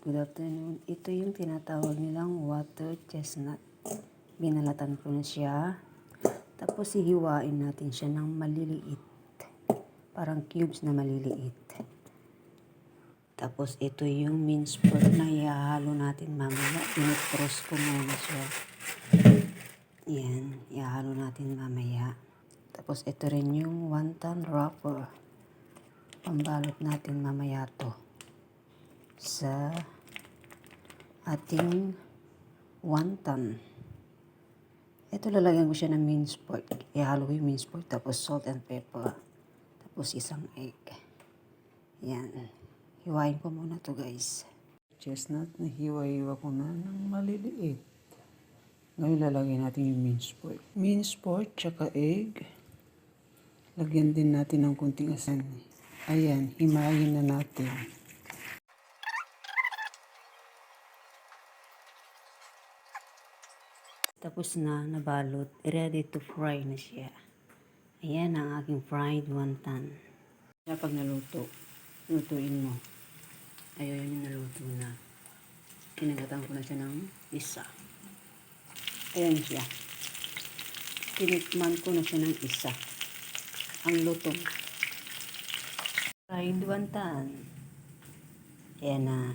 Good afternoon. Ito yung tinatawag nilang water chestnut. Binalatan ko na siya. Tapos hihiwain natin siya ng maliliit. Parang cubes na maliliit. Tapos ito yung minced pork na ihahalo natin mamaya. Pinipros ko muna siya. Yan. Ihahalo natin mamaya. Tapos ito rin yung wonton wrapper. Pambalot natin mamaya to sa ating wonton. Ito lalagyan ko siya ng minced pork. Ihalo ko yung minced pork tapos salt and pepper. Tapos isang egg. Yan. Hiwain ko muna to guys. Chestnut na hiwa-hiwa ko na ng maliliit. Ngayon lalagyan natin yung minced pork. Minced pork tsaka egg. Lagyan din natin ng kunting asin. Ayan, himayin na natin. Tapos na, nabalot. Ready to fry na siya. Ayan ang aking fried wonton. Pag naluto, lutuin mo. Ayun yung naluto na. Kinagatan ko na siya ng isa. Ayan siya. Tinikman ko na siya ng isa. Ang lutong. Fried wonton. Ayan na.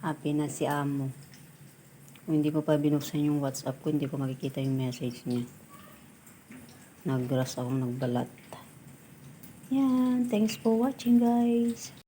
Happy na si Amo. Kung hindi ko pa binuksan yung WhatsApp ko, hindi ko makikita yung message niya. Nag-rush akong nagbalat. Yan. Thanks for watching guys.